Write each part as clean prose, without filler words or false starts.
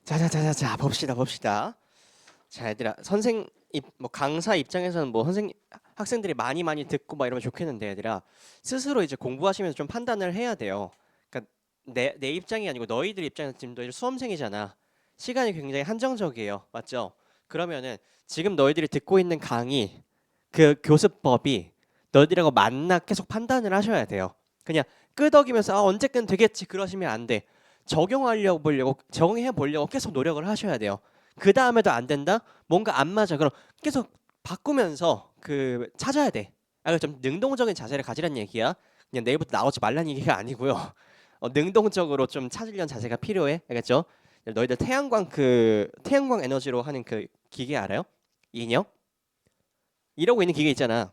자자자자자 봅시다. 자 얘들아 뭐 강사 입장에서는 뭐 학생들이 많이 듣고 막 이러면 좋겠는데 얘들아 스스로 이제 공부하시면서 좀 판단을 해야 돼요. 그러니까 내 입장이 아니고 너희들 입장에서 지금 너희들 수험생이잖아. 시간이 굉장히 한정적이에요. 맞죠? 그러면은 지금 너희들이 듣고 있는 강의 그 교습법이 너희들하고 맞나 계속 판단을 하셔야 돼요. 그냥 끄덕이면서 언제든 되겠지 그러시면 안 돼. 적용해 보려고 계속 노력을 하셔야 돼요. 그 다음에도 안 된다? 뭔가 안 맞아. 그럼 계속 바꾸면서 그 찾아야 돼. 좀 능동적인 자세를 가지란 얘기야. 그냥 내일부터 나오지 말란 얘기가 아니고요. 능동적으로 좀 찾으려는 자세가 필요해. 알겠죠? 너희들 태양광 에너지로 하는 그 기계 알아요? 인형? 이러고 있는 기계 있잖아.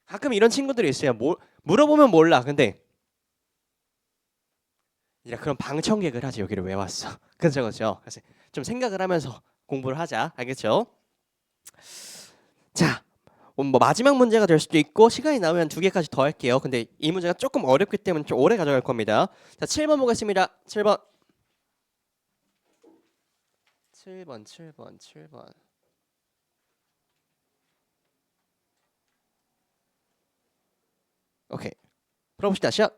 가끔 이런 친구들이 있어요. 물어보면 몰라. 근데 이제 그런 방청객을 하지 여기를 왜 왔어? 그죠? 그래서 좀 생각을 하면서 공부를 하자. 알겠죠? 자, 뭐 마지막 문제가 될 수도 있고 시간이 나오면 두 개까지 더 할게요. 근데 이 문제가 조금 어렵기 때문에 좀 오래 가져갈 겁니다. 자, 7번 보겠습니다. 7번. 오케이. 풀어봅시다. 시작.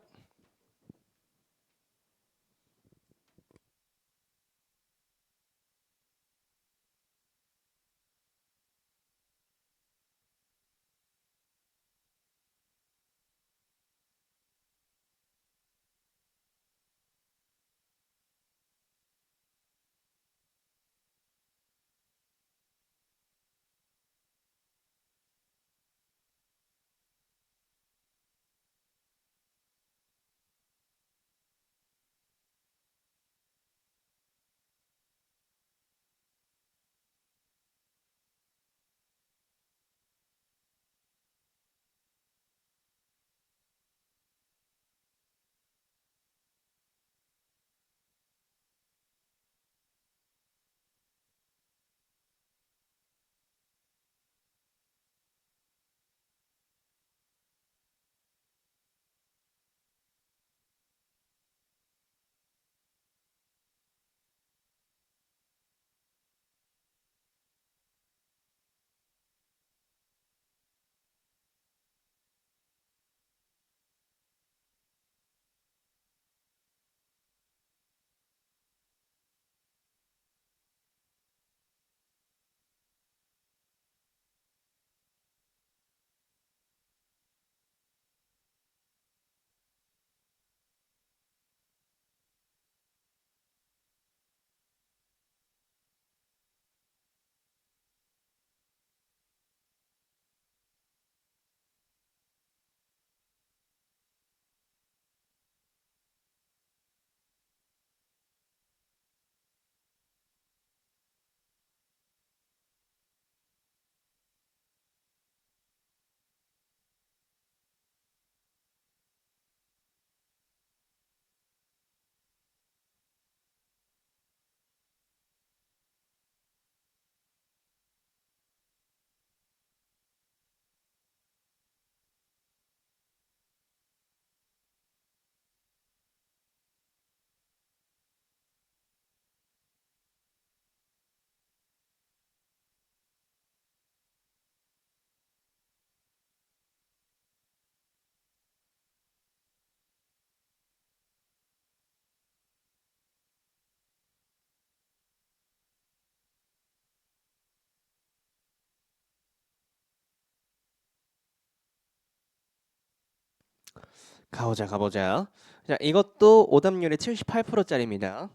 가보자. 자, 이것도 오답률이 78%짜리입니다.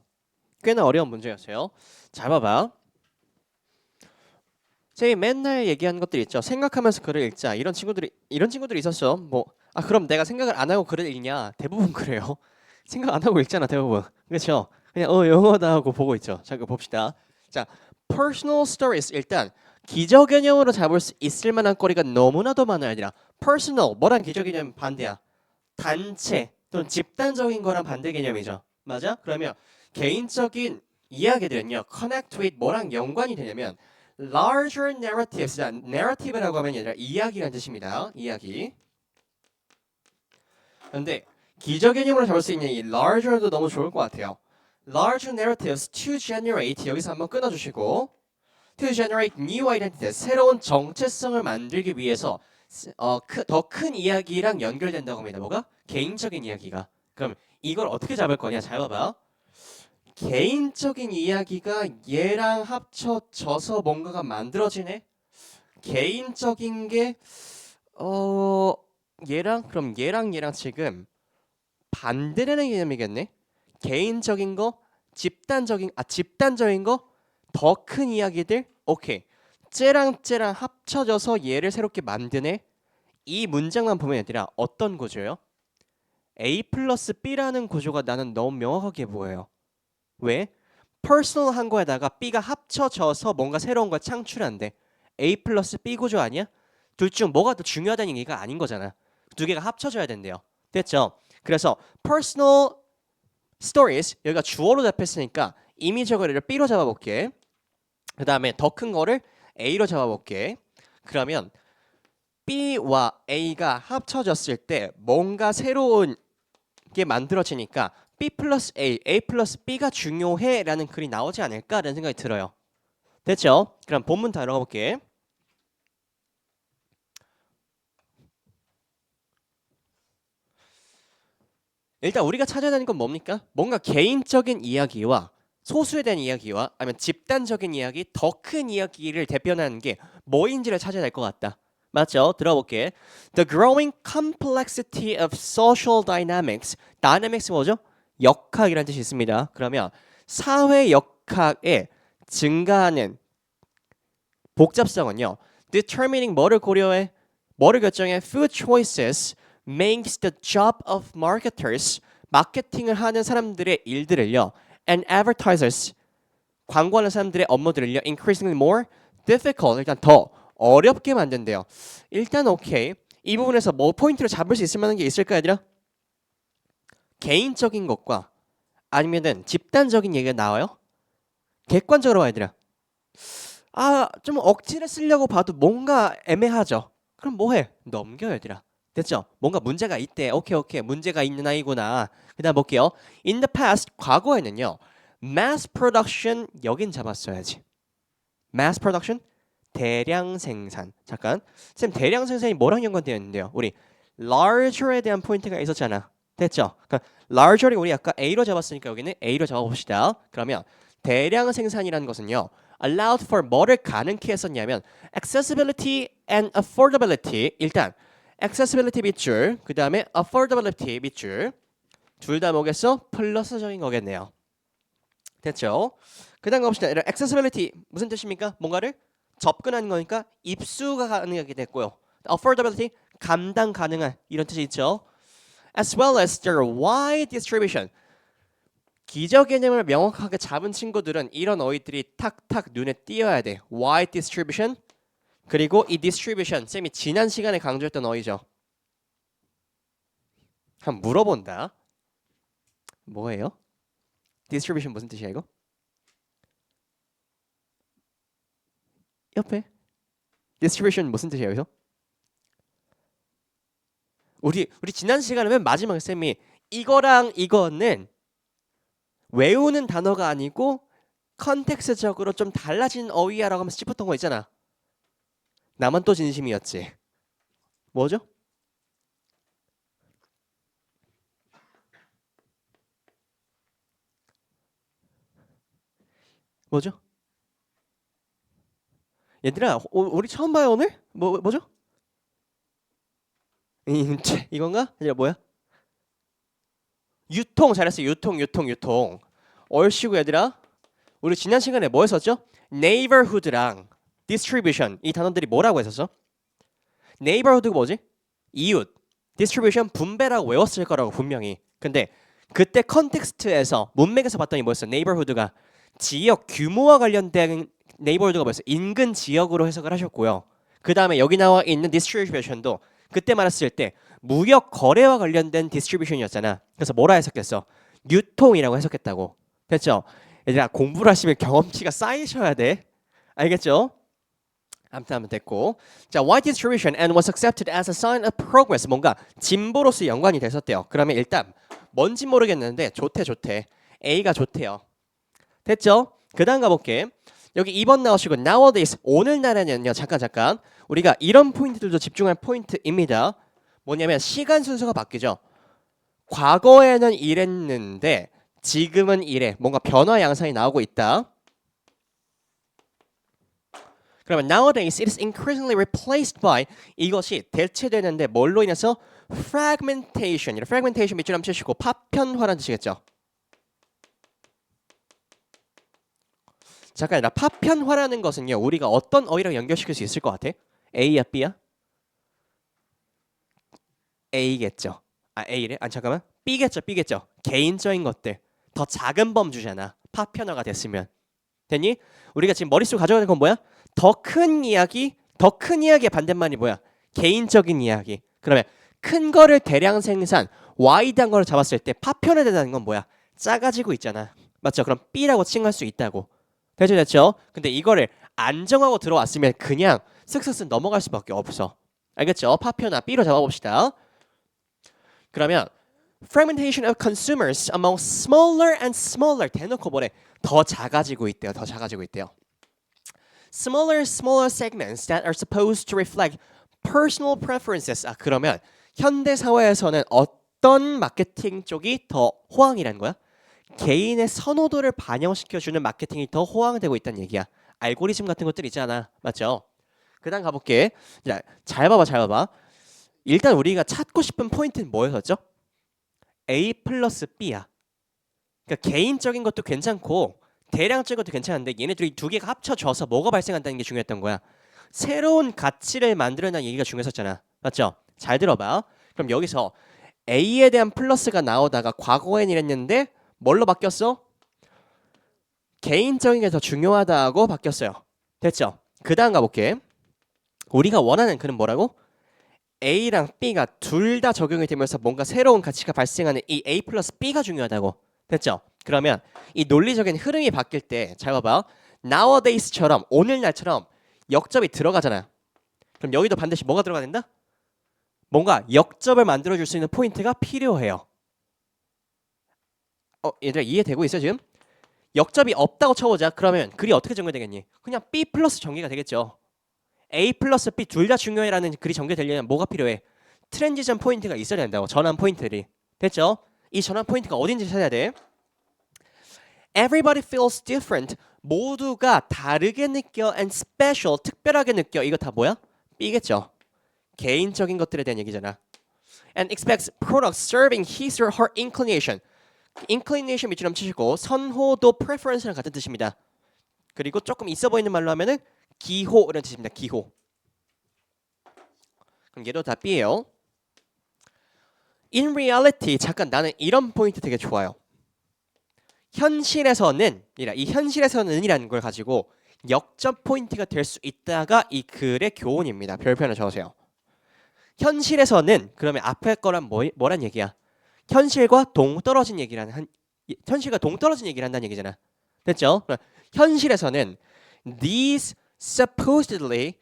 꽤나 어려운 문제였어요. 잘 봐봐. 제 맨날 얘기하는 것들 있죠. 생각하면서 글을 읽자. 이런 친구들이 있었어. 그럼 내가 생각을 안 하고 글을 읽냐? 대부분 그래요. 생각 안 하고 읽잖아, 대부분. 그렇죠? 그냥 영어다 하고 보고 있죠. 자, 이거 봅시다. 자, personal stories 일단 기저개념으로 잡을 수 있을 만한 거리가 너무나도 많아야 되라. personal 뭐랑 기저개념 반대야? 단체 또는 집단적인 거랑 반대 개념이죠. 맞아? 그러면 개인적인 이야기들은요. connect with 뭐랑 연관이 되냐면 larger narratives. narrative라고 하면 얘들아 이야기라는 뜻입니다. 이야기. 근데 기저 개념으로 잡을 수 있는 이 larger도 너무 좋을 것 같아요. larger narratives to generate 여기서 한번 끊어주시고 to generate new identities 새로운 정체성을 만들기 위해서 더 큰 이야기랑 연결된다고 합니다. 뭐가? 개인적인 이야기가. 그럼 이걸 어떻게 잡을 거냐? 잘 봐봐. 개인적인 이야기가 얘랑 합쳐져서 뭔가가 만들어지네. 개인적인 게 그럼 얘랑 지금 반대되는 개념이겠네. 개인적인 거, 집단적인 거, 더 큰 이야기들. 오케이. 쟤랑 합쳐져서 얘를 새롭게 만드네. 이 문장만 보면 얘들아 어떤 구조예요? A 플러스 B라는 구조가 나는 너무 명확하게 보여요. 왜? 퍼스널한 거에다가 B가 합쳐져서 뭔가 새로운 걸 창출한대. A 플러스 B 구조 아니야? 둘 중 뭐가 더 중요하다는 얘기가 아닌 거잖아. 두 개가 합쳐져야 된대요. 됐죠? 그래서 personal stories 여기가 주어로 잡혔으니까 임의적으로 얘를 B로 잡아볼게. 그 다음에 더 큰 거를 A로 잡아볼게. 그러면 B와 A가 합쳐졌을 때 뭔가 새로운 게 만들어지니까 B 플러스 A, A 플러스 B가 중요해 라는 글이 나오지 않을까라는 생각이 들어요. 됐죠? 그럼 본문 다 들어가 볼게. 일단 우리가 찾아야 되는 건 뭡니까? 뭔가 개인적인 이야기와 소수에 대한 이야기와 아니면 집단적인 이야기, 더 큰 이야기를 대변하는 게 뭐인지를 찾아야 될 것 같다. 맞죠? 들어볼게. The growing complexity of social dynamics. Dynamics 뭐죠? 역학이라는 뜻이 있습니다. 그러면 사회 역학의 증가하는 복잡성은요. Determining 뭐를 고려해? 뭐를 결정해? Food choices makes the job of marketers. 마케팅을 하는 사람들의 일들을요. And advertisers. 광고하는 사람들의 업무들을요. Increasingly more difficult. 일단 더 어렵게 만든대요. 일단 오케이. 이 부분에서 뭐 포인트를 잡을 수 있을 만한 게 있을까 얘들아? 개인적인 것과 아니면은 집단적인 얘기가 나와요? 객관적으로 봐 얘들아. 좀 억지를 쓰려고 봐도 뭔가 애매하죠. 그럼 뭐해? 넘겨 얘들아. 됐죠? 뭔가 문제가 있대. 오케이. 문제가 있는 아이구나. 그 다음 볼게요. In the past, 과거에는요. Mass production, 여긴 잡았어야지. Mass production? 대량 생산. 잠깐. 쌤, 대량 생산이 뭐랑 연관되어 있는데요? 우리 larger에 대한 포인트가 있었잖아. 됐죠? 그러니까 larger이 우리 아까 A로 잡았으니까 여기는 A로 잡아봅시다. 그러면 대량 생산이라는 것은요. allowed for 뭐를 가능케 했었냐면 accessibility and affordability. 일단 accessibility 밑줄, 그 다음에 affordability 밑줄. 둘 다 뭐겠어? 플러스적인 거겠네요. 됐죠? 그 다음 가봅시다. accessibility 무슨 뜻입니까? 뭔가를 접근하는 거니까 입수가 가능하게 됐고요. affordability 감당 가능한 이런 뜻이 있죠. As well as their wide distribution. 기저 개념을 명확하게 잡은 친구들은 이런 어휘들이 탁탁 눈에 띄어야 돼. wide distribution. 그리고 이 distribution 쌤이 지난 시간에 강조했던 어휘죠. 한번 물어본다. 뭐예요? distribution 무슨 뜻이야 이거? 옆에 distribution 무슨 뜻이에요 여기서? 우리 지난 시간에 맨 마지막에 쌤이 이거랑 이거는 외우는 단어가 아니고 컨텍스트적으로 좀 달라진 어휘야라고 하면서 짚었던 거 있잖아. 나만 또 진심이었지. 뭐죠? 뭐죠? 얘들아, 우리 처음 봐요 오늘? 뭐죠? 이건가? 얘들아 뭐야? 유통 잘했어. 유통. 얼씨구 얘들아. 우리 지난 시간에 뭐 했었죠? neighborhood랑 distribution 이 단어들이 뭐라고 했었어? neighborhood가 뭐지? 이웃. distribution 분배라고 외웠을 거라고 분명히. 근데 그때 컨텍스트에서 문맥에서 봤더니 뭐였어? neighborhood가 지역 규모와 관련된 neighborhood가 뭐였어? 인근 지역으로 해석을 하셨고요. 그 다음에 여기 나와 있는 distribution도 그때 말했을 때 무역 거래와 관련된 distribution이었잖아. 그래서 뭐라 해석했어? 유통이라고 해석했다고. 됐죠? 얘들아 공부를 하시면 경험치가 쌓이셔야 돼. 알겠죠? 아무튼 하면 됐고. 자, wide distribution and was accepted as a sign of progress. 뭔가 진보로서 연관이 됐었대요. 그러면 일단 뭔지 모르겠는데 좋대. A가 좋대요. 됐죠? 그 다음 가볼게. 여기 2번 나오시고 nowadays 오늘날에는요. 잠깐 우리가 이런 포인트들도 집중할 포인트입니다. 뭐냐면 시간 순서가 바뀌죠. 과거에는 이랬는데 지금은 이래. 뭔가 변화 양상이 나오고 있다. 그러면 nowadays it is increasingly replaced by 이것이 대체되는데 뭘로 인해서 fragmentation. fragmentation 밑줄 한번 치시고 파편화라는 뜻이겠죠. 잠깐 파편화라는 것은요. 우리가 어떤 어휘랑 연결시킬 수 있을 것 같아? A야 B야? A겠죠. 아 A래? 아 잠깐만. B겠죠. 개인적인 것들. 더 작은 범주잖아. 파편화가 됐으면. 됐니? 우리가 지금 머릿속에 가져가는 건 뭐야? 더 큰 이야기의 반대말이 뭐야? 개인적인 이야기. 그러면 큰 거를 대량 생산, 와이드한 거를 잡았을 때 파편화된다는 건 뭐야? 작아지고 있잖아. 맞죠? 그럼 B라고 칭할 수 있다고. 됐죠? 근데 이거를 안 정하고 들어왔으면 그냥 슥슥슥 넘어갈 수밖에 없어. 알겠죠? 파편화 B로 잡아봅시다. 그러면 fragmentation of consumers among smaller and smaller 대놓고 뭐래? 더 작아지고 있대요. Smaller segments that are supposed to reflect personal preferences. 아 그러면 현대 사회에서는 어떤 마케팅 쪽이 더 호황이라는 거야? 개인의 선호도를 반영시켜주는 마케팅이 더 호황되고 있다는 얘기야. 알고리즘 같은 것들 있잖아. 맞죠? 그 다음 가볼게. 자, 잘 봐봐. 일단 우리가 찾고 싶은 포인트는 뭐였었죠? A 플러스 B야. 그러니까 개인적인 것도 괜찮고 대량적인 것도 괜찮은데 얘네들이 두 개가 합쳐져서 뭐가 발생한다는 게 중요했던 거야. 새로운 가치를 만들어내는 얘기가 중요했었잖아. 맞죠? 잘 들어봐. 그럼 여기서 A에 대한 플러스가 나오다가 과거엔 이랬는데 뭘로 바뀌었어? 개인적인 게 더 중요하다고 바뀌었어요. 됐죠? 그 다음 가볼게. 우리가 원하는 그는 뭐라고? A랑 B가 둘 다 적용이 되면서 뭔가 새로운 가치가 발생하는 이 A 플러스 B가 중요하다고. 됐죠? 그러면 이 논리적인 흐름이 바뀔 때 잘 봐봐. nowadays처럼 오늘날처럼 역접이 들어가잖아. 그럼 여기도 반드시 뭐가 들어가야 된다? 뭔가 역접을 만들어줄 수 있는 포인트가 필요해요. 얘들아 이해되고 있어 지금? 역접이 없다고 쳐보자. 그러면 글이 어떻게 전개되겠니? 그냥 B 플러스 전개가 되겠죠. A 플러스 B 둘 다 중요해라는 글이 전개되려면 뭐가 필요해? 트랜지션 포인트가 있어야 된다고. 전환 포인트들이. 됐죠? 이 전환 포인트가 어딘지 찾아야 돼. Everybody feels different. 모두가 다르게 느껴 and special. 특별하게 느껴. 이거 다 뭐야? B겠죠. 개인적인 것들에 대한 얘기잖아. And expects products serving his or her inclination. inclination 밑줄 치시고 선호도 preference랑 같은 뜻입니다. 그리고 조금 있어 보이는 말로 하면은 기호 이런 뜻입니다. 기호. 그럼 얘도 다 B예요. In reality 잠깐 나는 이런 포인트 되게 좋아요. 현실에서는 이 현실에서는이라는 걸 가지고 역접 포인트가 될 수 있다가 이 글의 교훈입니다. 별표를 적으세요. 현실에서는 그러면 앞에 거란 뭐란 얘기야? 현실과 동떨어진 얘기를 한다는 얘기잖아. 됐죠? 현실에서는 these supposedly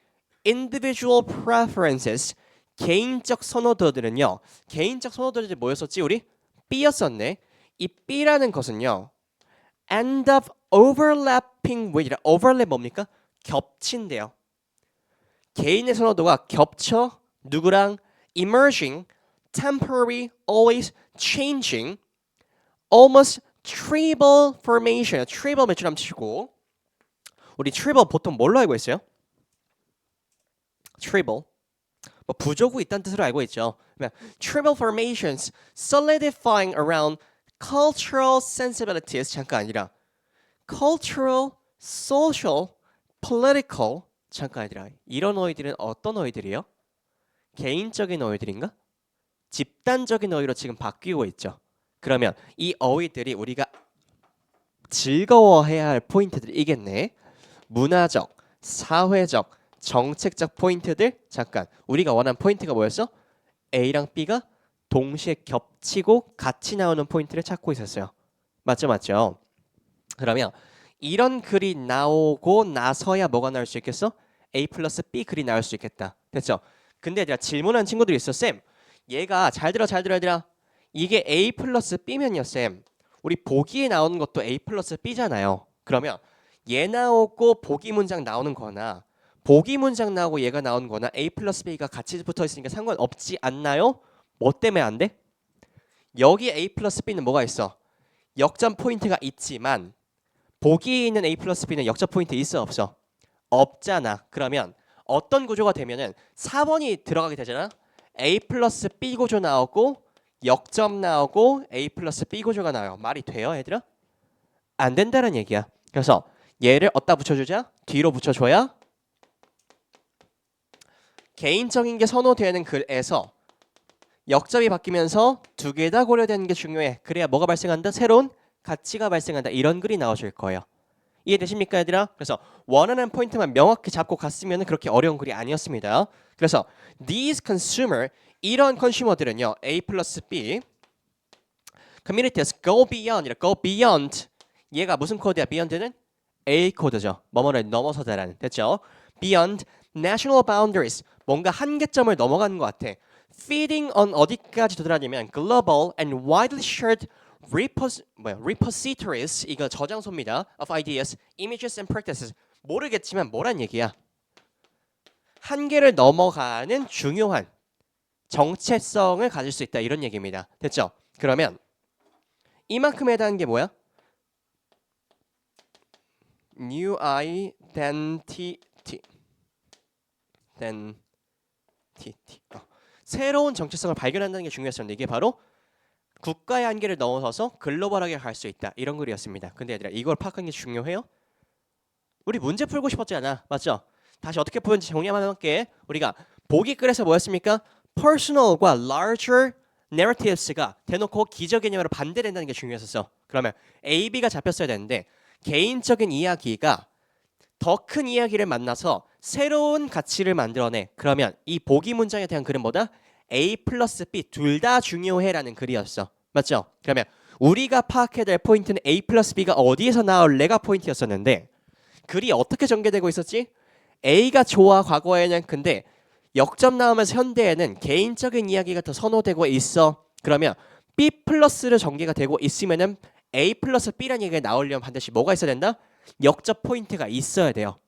individual preferences 개인적 선호도들은요. 개인적 선호도들이 뭐였었지 우리? B였었네. 이 B라는 것은요. end up overlapping with overlap 뭡니까? 겹친대요. 개인의 선호도가 겹쳐 누구랑 emerging, temporary, always changing, almost tribal formation. tribal 매출 한번 치고 우리 tribal 보통 뭘로 알고 있어요? tribal 뭐 부족이 있다는 뜻으로 알고 있죠. tribal formations solidifying around cultural sensibilities 잠깐 아니라 cultural, social, political 잠깐 아니라 이런 어휘들은 어떤 어휘들이에요? 개인적인 어휘들인가? 집단적인 어휘로 지금 바뀌고 있죠. 그러면 이 어휘들이 우리가 즐거워해야 할 포인트들이겠네. 문화적, 사회적, 정책적 포인트들 잠깐 우리가 원하는 포인트가 뭐였어? A랑 B가 동시에 겹치고 같이 나오는 포인트를 찾고 있었어요. 맞죠? 그러면 이런 글이 나오고 나서야 뭐가 나올 수 있겠어? A 플러스 B 글이 나올 수 있겠다. 됐죠? 근데 내가 질문한 친구들이 있어. 쌤, 얘가 잘 들어 얘들아. 이게 A 플러스 B면요 쌤. 우리 보기에 나오는 것도 A 플러스 B잖아요. 그러면 얘 나오고 보기 문장 나오는 거나 보기 문장 나오고 얘가 나오는 거나 A 플러스 B가 같이 붙어 있으니까 상관없지 않나요? 뭐 때문에 안 돼? 여기 A 플러스 B는 뭐가 있어? 역전 포인트가 있지만 보기에 있는 A 플러스 B는 역전 포인트 있어 없어? 없잖아. 그러면 어떤 구조가 되면은 4번이 들어가게 되잖아. A 플러스 B 구조 나오고 역점 나오고 A 플러스 B 구조가 나와요. 말이 돼요, 얘들아? 안 된다는 얘기야. 그래서 얘를 어디다 붙여주자? 뒤로 붙여줘야 개인적인 게 선호되는 글에서 역점이 바뀌면서 두 개 다 고려되는 게 중요해. 그래야 뭐가 발생한다? 새로운 가치가 발생한다. 이런 글이 나와줄 거예요. 이해되십니까, 얘들아? 그래서 원하는 포인트만 명확히 잡고 갔으면 그렇게 어려운 글이 아니었습니다. 그래서 these consumer, 이런 컨슈머들은요, A 플러스 B communities go beyond, go beyond. 얘가 무슨 코드야? beyond는 A 코드죠. 뭐뭐를 넘어서다라는. 됐죠? beyond national boundaries. 뭔가 한계점을 넘어가는 것 같아. feeding on 어디까지 도달하냐면 global and widely shared repositories, 이거 저장소입니다. of ideas, images and practices. 모르겠지만 뭐란 얘기야? 한계를 넘어가는 중요한 정체성을 가질 수 있다 이런 얘기입니다. 됐죠? 그러면 이만큼에 해당하는 게 뭐야? New identity. 새로운 정체성을 발견한다는 게 중요했었는데 이게 바로 국가의 한계를 넘어서서 글로벌하게 갈 수 있다 이런 글이었습니다. 근데 얘들아 이걸 파악하는 게 중요해요? 우리 문제 풀고 싶었잖아, 맞죠? 다시 어떻게 푸는지 정리 한번 해볼게. 우리가 보기 글에서 뭐였습니까? personal과 larger narratives가 대놓고 기저 개념으로 반대된다는 게 중요했었어. 그러면 A, B가 잡혔어야 되는데 개인적인 이야기가 더 큰 이야기를 만나서 새로운 가치를 만들어내. 그러면 이 보기 문장에 대한 글은 뭐다? A 플러스 B 둘 다 중요해라는 글이었어. 맞죠? 그러면 우리가 파악해야 될 포인트는 A 플러스 B가 어디에서 나올래가 포인트였었는데 글이 어떻게 전개되고 있었지? A가 좋아 과거에는. 근데 역점 나오면서 현대에는 개인적인 이야기가 더 선호되고 있어. 그러면 B 플러스로 전개가 되고 있으면은 A 플러스 B라는 얘기가 나오려면 반드시 뭐가 있어야 된다? 역점 포인트가 있어야 돼요.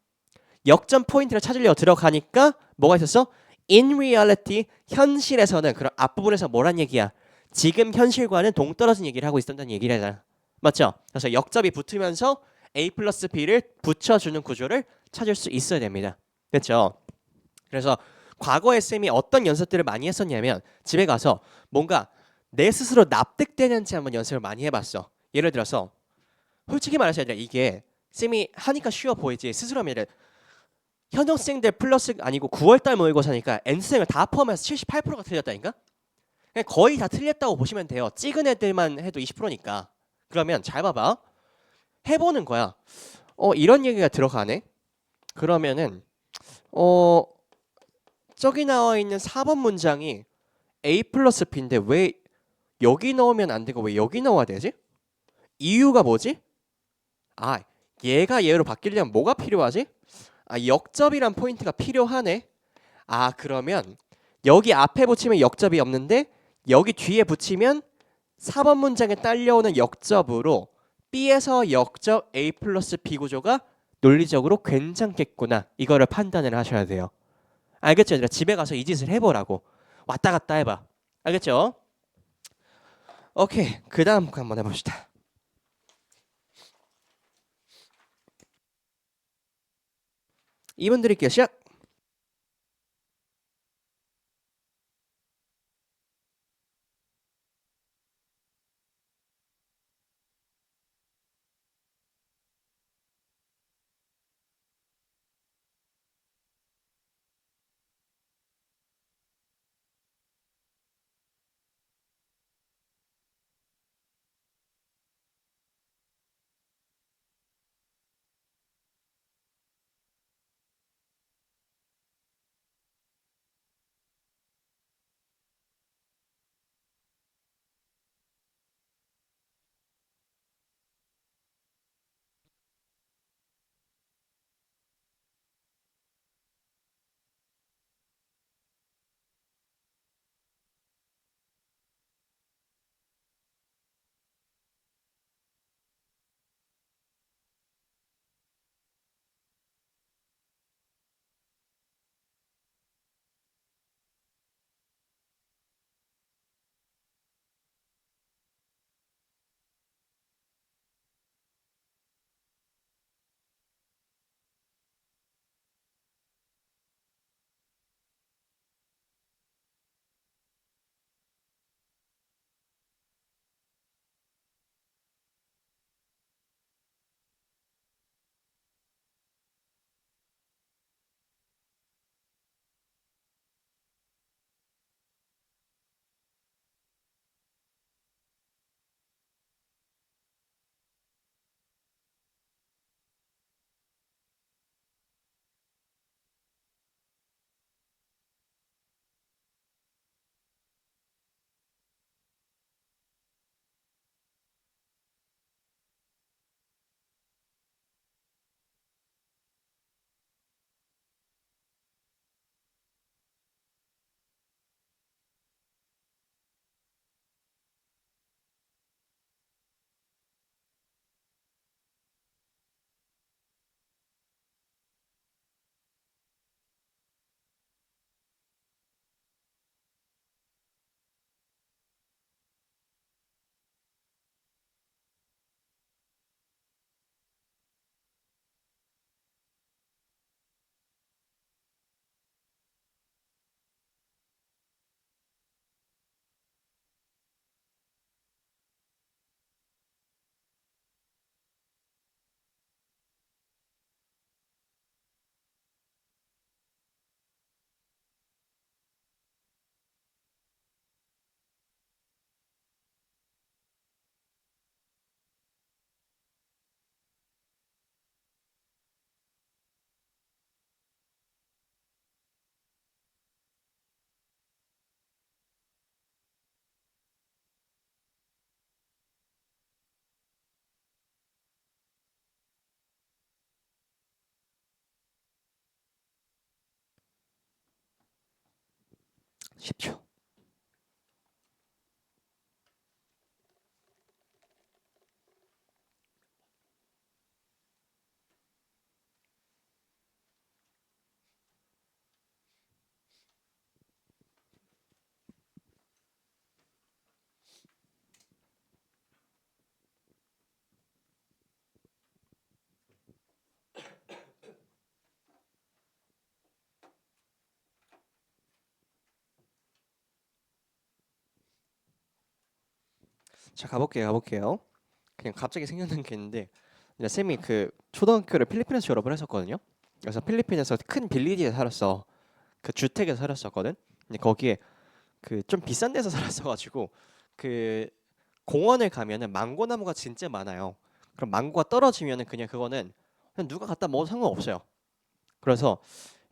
역점 포인트를 찾으려고 들어가니까 뭐가 있었어? In reality, 현실에서는 그런 앞부분에서 뭐란 얘기야? 지금 현실과는 동떨어진 얘기를 하고 있었다는 얘기를 하잖아. 맞죠? 그래서 역점이 붙으면서 A 플러스 B를 붙여주는 구조를 찾을 수 있어야 됩니다. 됐죠? 그래서 과거에 쌤이 어떤 연습들을 많이 했었냐면 집에 가서 뭔가 내 스스로 납득되는지 한번 연습을 많이 해봤어. 예를 들어서 솔직히 말해서 이게 쌤이 하니까 쉬워 보이지 스스로 하면 현역생들 플러스 아니고 9월달 모의고사니까 N생을 다 포함해서 78%가 틀렸다니까? 그냥 거의 다 틀렸다고 보시면 돼요. 찍은 애들만 해도 20%니까. 그러면 잘 봐봐. 해보는 거야. 이런 얘기가 들어가네. 그러면은 어 저기 나와 있는 4번 문장이 A 플러스 B인데 왜 여기 넣으면 안 되고 왜 여기 넣어야 되지? 이유가 뭐지? 아, 얘가 얘로 바뀌려면 뭐가 필요하지? 아, 역접이란 포인트가 필요하네. 아, 그러면 여기 앞에 붙이면 역접이 없는데 여기 뒤에 붙이면 4번 문장에 딸려오는 역접으로 B에서 역접 A 플러스 B 구조가 논리적으로 괜찮겠구나. 이거를 판단을 하셔야 돼요. 알겠죠? 얘들아 집에 가서 이 짓을 해보라고. 왔다 갔다 해봐. 알겠죠? 오케이. 그 다음 한번 해봅시다. 2분 드릴게요. 시작. 10초. 자, 가볼게요. 그냥 갑자기 생각난 게 있는데 이제 쌤이 그 초등학교를 필리핀에서 졸업을 했었거든요. 그래서 필리핀에서 큰 빌리지에 살았어. 그 주택에서 살았었거든. 근데 거기에 그 좀 비싼 데서 살았어가지고 그 공원을 가면은 망고 나무가 진짜 많아요. 그럼 망고가 떨어지면은 그냥 그거는 그냥 누가 갖다 먹어도 상관없어요. 그래서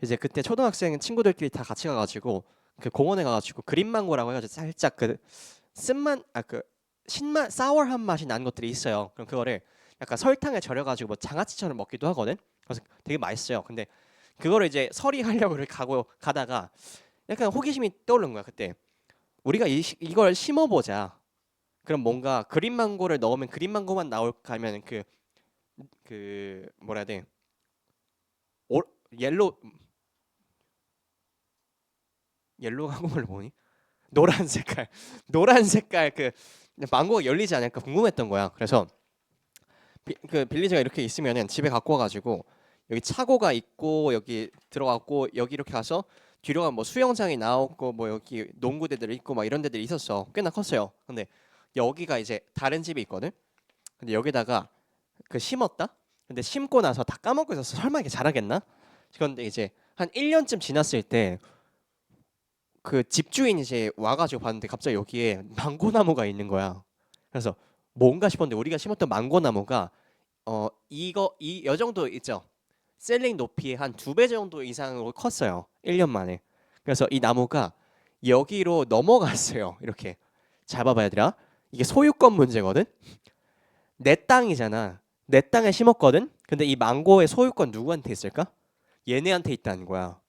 이제 그때 초등학생 친구들끼리 다 같이 가가지고 그 공원에 가가지고 그린 망고라고 해가지고 살짝 그 쓴맛 그 신맛 사워한 맛이 나는 것들이 있어요. 그럼 그거를 약간 설탕에 절여가지고 뭐 장아찌처럼 먹기도 하거든. 그래서 되게 맛있어요. 근데 그거를 이제 서리하려고 이렇게 가다가 약간 호기심이 떠오른 거야 그때. 우리가 이걸 심어보자. 그럼 뭔가 그린 망고를 넣으면 그린 망고만 나올까 하면 그 뭐라 해야 돼? 오, 옐로 옐로우 한국말로 뭐니? 노란 색깔 노란 색깔 그 망고가 열리지 않을까 궁금했던 거야. 그래서 그 빌리지가 이렇게 있으면은 집에 갖고 와가지고 여기 차고가 있고 여기 들어갔고 여기 이렇게 가서 뒤로 가면 뭐 수영장이 나오고 뭐 여기 농구대들 있고 막 이런 데들이 있었어. 꽤나 컸어요. 근데 여기가 이제 다른 집이 있거든. 근데 여기다가 그 심었다. 근데 심고 나서 다 까먹고 있었어. 설마 이게 자라겠나? 그런데 이제 한 1년쯤 지났을 때 그 집주인이 이제 와가지고 봤는데 갑자기 여기에 망고나무가 있는 거야. 그래서 뭔가 싶었는데 우리가 심었던 망고나무가 이거 이 정도 있죠. 셀링 높이의 한 2배 정도 이상으로 컸어요. 1년 만에. 그래서 이 나무가 여기로 넘어갔어요. 이렇게 잘 봐봐 얘들아. 이게 소유권 문제거든. 내 땅이잖아. 내 땅에 심었거든. 근데 이 망고의 소유권 누구한테 있을까? 얘네한테 있다는 거야.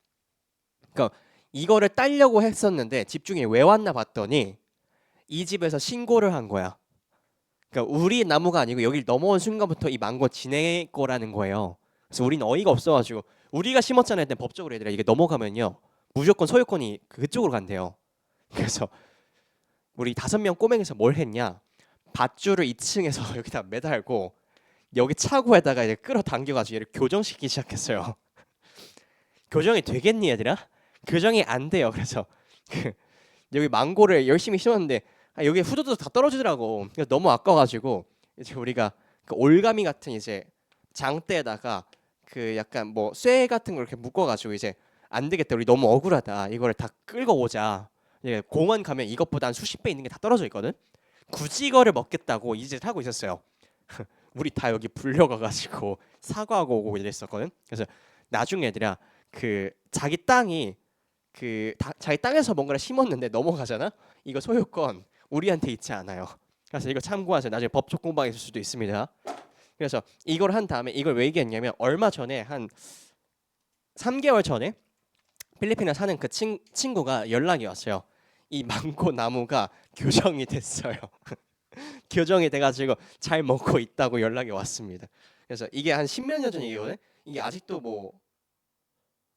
그러니까 이거를 따려고 했었는데 집중이 왜 왔나 봤더니 이 집에서 신고를 한 거야. 그러니까 우리 나무가 아니고 여기 넘어온 순간부터 이 망고 지네 거라는 거예요. 그래서 우리는 어이가 없어가지고 우리가 심었잖아요. 근데 법적으로 얘들아 이게 넘어가면요 무조건 소유권이 그쪽으로 간대요. 그래서 우리 5명 꼬맹이서 뭘 했냐? 밧줄을 2층에서 여기다 매달고 여기 차고에다가 이제 끌어당겨가지고 얘를 교정시키기 시작했어요. 교정이 되겠니 얘들아? 교정이 안 돼요. 그래서 그 여기 망고를 열심히 심었는데 여기 후두두 다 떨어지더라고. 그래서 너무 아까워가지고 이제 우리가 그 올가미 같은 이제 장대에다가 그 약간 뭐 쇠 같은 걸 이렇게 묶어가지고 이제 안 되겠다. 우리 너무 억울하다. 이거를 다 끌고 오자. 이제 공원 가면 이것보다 한 수십 배 있는 게 다 떨어져 있거든. 굳이 이거를 먹겠다고 이제 하고 있었어요. 우리 다 여기 불려가가지고 사과하고 오고 이랬었거든. 그래서 나중에 얘들아 그 자기 땅이 자기 땅에서 뭔가를 심었는데 넘어가잖아. 이거 소유권 우리한테 있지 않아요. 그래서 이거 참고하세요. 나중에 법적 공방이 있을 수도 있습니다. 그래서 이걸 한 다음에 이걸 왜 얘기했냐면 얼마 전에 한 3개월 전에 필리핀에 사는 그 친구가 연락이 왔어요. 이 망고 나무가 교정이 됐어요. 교정이 돼가지고 잘 먹고 있다고 연락이 왔습니다. 그래서 이게 한 10몇 년 전 얘기거든. 이게 아직도 뭐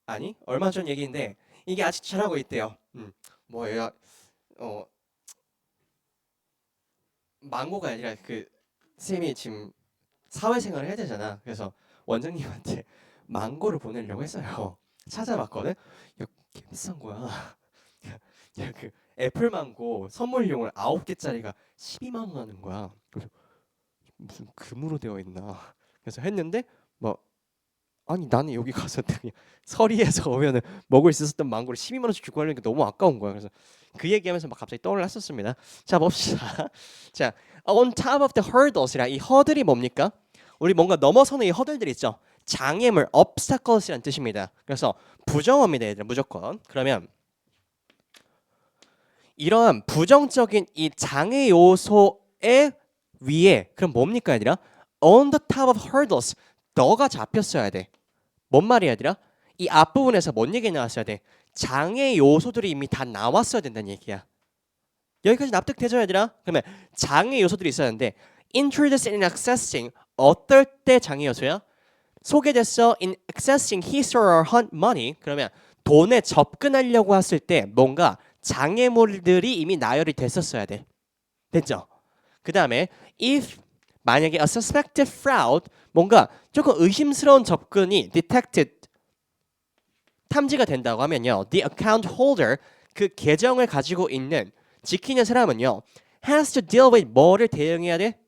아니 얼마 전 얘기인데 이게 아직 잘하고 있대요. 뭐 얘가 어 망고가 아니라 그 쌤이 지금 사회생활을 해야 되잖아. 그래서 원장님한테 망고를 보내려고 했어요. 찾아봤거든. 야, 개 비싼 거야. 야, 그 애플 망고 선물용을 9개짜리가 12만 원 하는 거야. 그래서 무슨 금으로 되어 있나. 그래서 했는데 뭐 아니 나는 여기 가서 그냥 서리에서 오면은 먹을 수 있었던 망고를 12만 원씩 주고 하려니까 너무 아까운 거야. 그래서 그 얘기하면서 막 갑자기 떠올랐었습니다. 자 봅시다. 자 on top of the hurdles이라 이 허들이 뭡니까? 우리 뭔가 넘어서는 이 허들들 있죠. 장애물 obstacles이란 뜻입니다. 그래서 부정어입니다, 얘들 무조건. 그러면 이러한 부정적인 이 장애 요소의 위에 그럼 뭡니까, 얘들아? On the top of hurdles 너가 잡혔어야 돼. 뭔 말이야, 얘들아? 이 앞부분에서 뭔 얘기 나왔어야 돼? 장애 요소들이 이미 다 나왔어야 된다는 얘기야. 여기까지 납득되죠, 얘들아? 그러면 장애 요소들이 있었는데 interested in accessing 어떨 때 장애 요소야? 소개됐어 in accessing his or her money. 그러면 돈에 접근하려고 했을 때 뭔가 장애물들이 이미 나열이 됐었어야 돼. 됐죠? 그 다음에 if 만약에 a suspected fraud 뭔가 조금 의심스러운 접근이 detected 탐지가 된다고 하면요, the account holder 그 계정을 가지고 있는 지키는 사람은요 has to deal with 뭐를 대응해야 돼?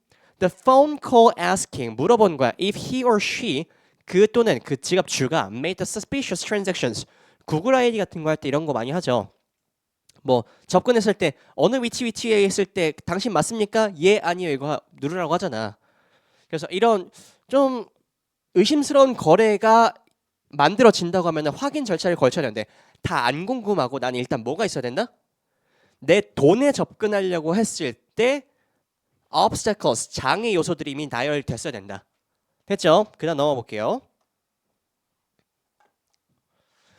The phone call asking 물어본 거야. If he or she 그 또는 그 지갑 주가 made the suspicious transactions. 구글 아이디 같은 거 할 때 이런 거 많이 하죠. 뭐 접근했을 때 어느 위치에 있을 때 당신 맞습니까? 예 아니요 이거 누르라고 하잖아. 그래서 이런 좀 의심스러운 거래가 만들어진다고 하면 확인 절차를 거쳐야 되는데 다 안 궁금하고 나는 일단 뭐가 있어야 된다? 내 돈에 접근하려고 했을 때 obstacles, 장애 요소들이 이미 나열됐어야 된다. 됐죠? 그다음 넘어가 볼게요.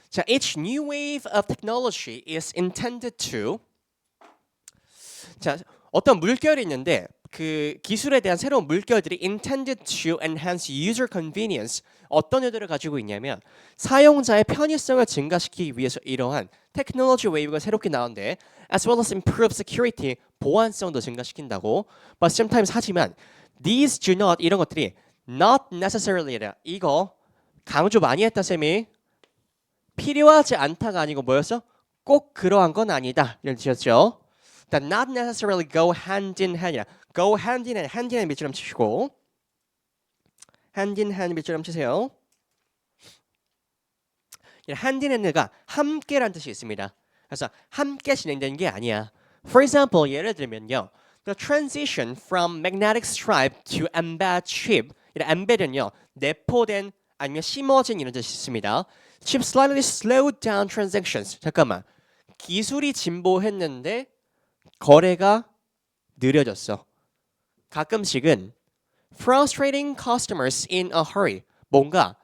자, each new wave of technology is intended to 자, 어떤 물결이 있는데 그 기술에 대한 새로운 물결들이 intended to enhance user convenience 어떤 의도를 가지고 있냐면 사용자의 편의성을 증가시키기 위해서 이러한 테크놀로지 웨이브가 새롭게 나오는데 as well as improve security 보안성도 증가시킨다고 but sometimes 하지만 these do not 이런 것들이 not necessarily 이거 강조 많이 했다 쌤이 필요하지 않다가 아니고 뭐였어? 꼭 그러한 건 아니다 이런 뜻이었죠. that not necessarily go hand in hand이라 go hand in hand 밑줄럼 치시고 hand in hand 밑줄럼 치세요. hand in hand가 함께란 뜻이 있습니다. 그래서 함께 진행되는 게 아니야. For example 예를 들면요, the transition from magnetic stripe to embed chip. embed은요 내포된 아니면 심어진 이런 뜻이 있습니다. chip slightly slowed down transactions. 잠깐만 기술이 진보했는데 거래가 느려졌어. 가끔씩은 frustrating customers in a hurry. 뭔가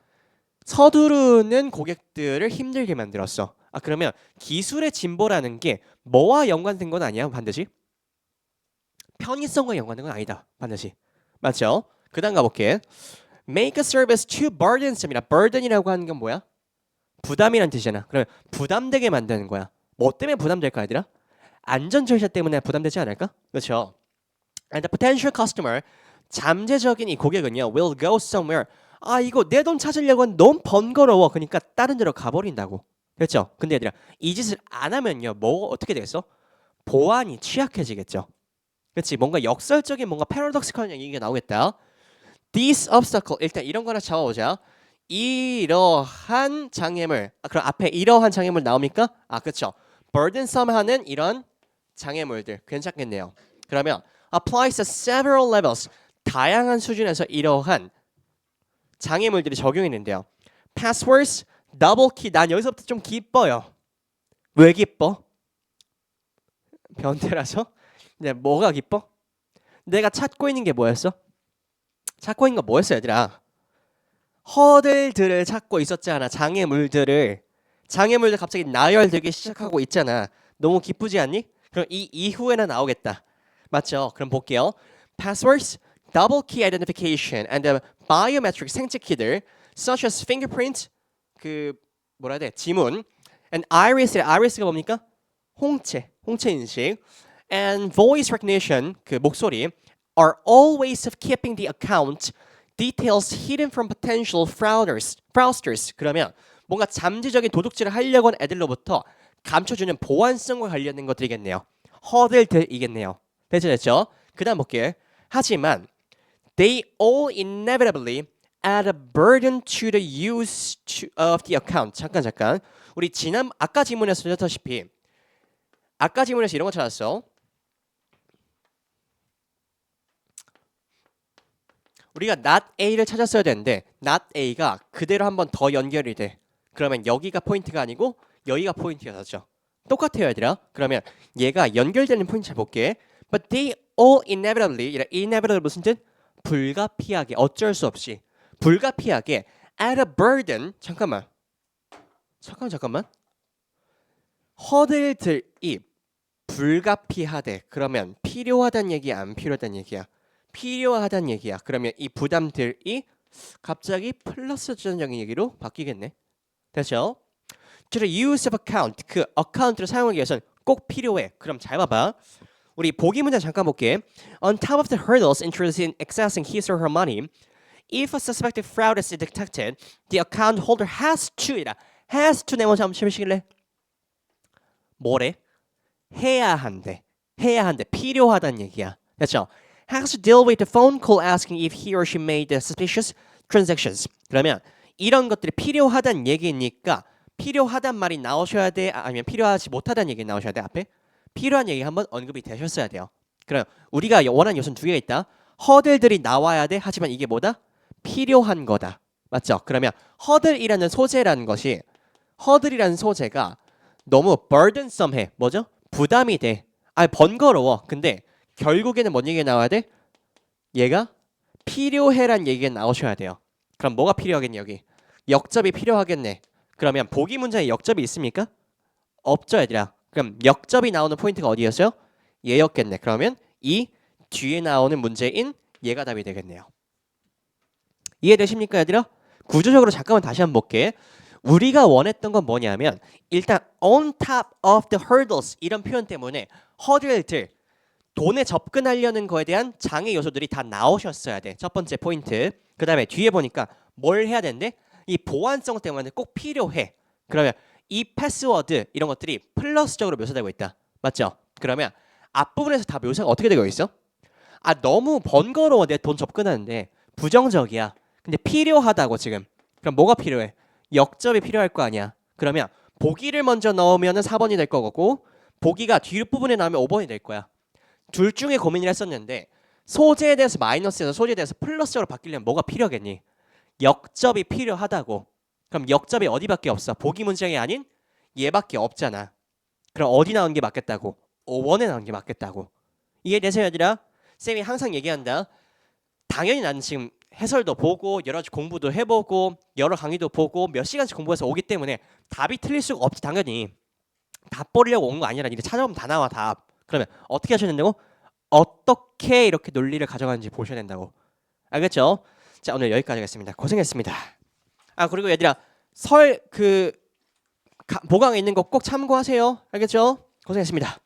서두르는 고객들을 힘들게 만들었어. 아 그러면 기술의 진보라는 게 뭐와 연관된 건 아니야 반드시? 편의성과 연관된 건 아니다 반드시. 맞죠? 그 다음 가볼게. make a service too burdensom이라 burden이라고 하는 건 뭐야? 부담이란 뜻이잖아. 그러면 부담되게 만드는 거야. 뭐 때문에 부담될까 얘들아? 안전 절차 때문에 부담되지 않을까? 그렇죠. And the potential customer 잠재적인 이 고객은요 will go somewhere. 아 이거 내 돈 찾으려고 하면 너무 번거로워. 그러니까 다른 데로 가버린다고. 그렇죠? 근데 얘들아 이 짓을 안 하면요 뭐 어떻게 되겠어? 보안이 취약해지겠죠. 그렇지? 뭔가 역설적인 뭔가 패러독스컬한 얘기가 나오겠다. This obstacle 일단 이런 거나 잡아보자. 이러한 장애물. 아, 그럼 앞에 이러한 장애물 나옵니까? 아 그렇죠. burdensome 하는 이런 장애물들 괜찮겠네요. 그러면 applies to several levels 다양한 수준에서 이러한 장애물들이 적용했는데요. passwords, double key 난 여기서부터 좀 기뻐요. 왜 기뻐? 변태라서? 근데 뭐가 기뻐? 내가 찾고 있는 게 뭐였어? 찾고 있는 거 뭐였어 얘들아? 허들들을 찾고 있었잖아. 장애물들 갑자기 나열되기 시작하고 있잖아. 너무 기쁘지 않니? 그럼 이 이후에는 나오겠다. 맞죠? 그럼 볼게요. Passwords, double key identification, and the biometric 생체 키들, such as fingerprint, 그 뭐라 해야 돼? 지문, and iris가 뭡니까? 홍채 인식, and voice recognition, 그 목소리, are all ways of keeping the account details hidden from potential fraudsters. 그러면 뭔가 잠재적인 도둑질을 하려고 하는 애들로부터 감춰주는 보안성과 관련된 것들이겠네요. 허들들이겠네요. 됐죠? 그 다음 볼게요. 하지만 they all inevitably add a burden to the use of the account. 잠깐. 우리 아까 지문에서 찾았다시피 아까 지문에서 이런 거 찾았어. 우리가 not A를 찾았어야 되는데 not A가 그대로 한 번 더 연결이 돼. 그러면 여기가 포인트가 아니고 여기가 포인트였었죠. 똑같아요 얘들아. 그러면 얘가 연결되는 포인트 잘 볼게. But they all inevitably 무슨 뜻? 불가피하게 어쩔 수 없이 불가피하게 add a burden 잠깐만 허들들이 불가피하대. 그러면 필요하다는 얘기야, 안 필요하다는 얘기야? 필요하다는 얘기야. 그러면 이 부담들이 갑자기 플러스적인 얘기로 바뀌겠네. 됐죠? To the use of account, 그 어카운트를 사용하기 위해서는 꼭 필요해. 그럼 잘 봐봐. 우리 보기 문제 잠깐 볼게. On top of the hurdles introduced in accessing his or her money, if a suspected fraud is detected, the account holder has to이다. has to 네모 잠시 보시길래 뭐래? 해야 한대. 해야 한대. 필요하다는 얘기야. 됐죠? Has to deal with the phone call asking if he or she made the suspicious transactions. 그러면 이런 것들이 필요하다는 얘기니까 필요하단 말이 나오셔야 돼? 아니면 필요하지 못하다는 얘기 나오셔야 돼? 앞에? 필요한 얘기 한번 언급이 되셨어야 돼요. 그럼 우리가 원하는 요소는 두 개가 있다. 허들들이 나와야 돼. 하지만 이게 뭐다? 필요한 거다. 맞죠? 그러면 허들이라는 소재라는 것이 허들이라는 소재가 너무 burdensome해. 뭐죠? 부담이 돼. 번거로워. 근데 결국에는 뭔 얘기가 나와야 돼? 얘가 필요해란 얘기가 나오셔야 돼요. 그럼 뭐가 필요하겠니 여기? 역접이 필요하겠네. 그러면 보기 문제에 역접이 있습니까? 없죠 얘들아. 그럼 역접이 나오는 포인트가 어디였어요? 얘였겠네. 그러면 이 뒤에 나오는 문제인 얘가 답이 되겠네요. 이해되십니까 얘들아? 구조적으로 잠깐만 다시 한번 볼게. 우리가 원했던 건 뭐냐면 일단 on top of the hurdles 이런 표현 때문에 허들들 돈에 접근하려는 거에 대한 장애 요소들이 다 나오셨어야 돼. 첫 번째 포인트. 그 다음에 뒤에 보니까 뭘 해야 되는데 이 보안성 때문에 꼭 필요해. 그러면 이 패스워드 이런 것들이 플러스적으로 묘사되고 있다. 맞죠? 그러면 앞부분에서 다 묘사가 어떻게 되고 있어? 너무 번거로워. 내 돈 접근하는데 부정적이야. 근데 필요하다고 지금. 그럼 뭐가 필요해? 역접이 필요할 거 아니야. 그러면 보기를 먼저 넣으면 4번이 될 거고 보기가 뒷부분에 나오면 5번이 될 거야. 둘 중에 고민을 했었는데 소재에 대해서 마이너스에서 소재에 대해서 플러스적으로 바뀌려면 뭐가 필요하겠니? 역접이 필요하다고. 그럼 역접이 어디밖에 없어? 보기 문장이 아닌 얘밖에 없잖아. 그럼 어디 나오는 게 맞겠다고? 5번에 나오는 게 맞겠다고. 이해되세요 얘들아? 쌤이 항상 얘기한다. 당연히 나는 지금 해설도 보고 여러 가지 공부도 해보고 여러 강의도 보고 몇 시간씩 공부해서 오기 때문에 답이 틀릴 수가 없지. 당연히 답 버리려고 온 거 아니라 이제 찾아보면 다 나와 답. 그러면 어떻게 하셔야 된다고? 어떻게 이렇게 논리를 가져가는지 보셔야 된다고. 알겠죠? 자 오늘 여기까지 하겠습니다. 고생했습니다. 그리고 얘들아 보강에 있는 거 꼭 참고하세요. 알겠죠? 고생했습니다.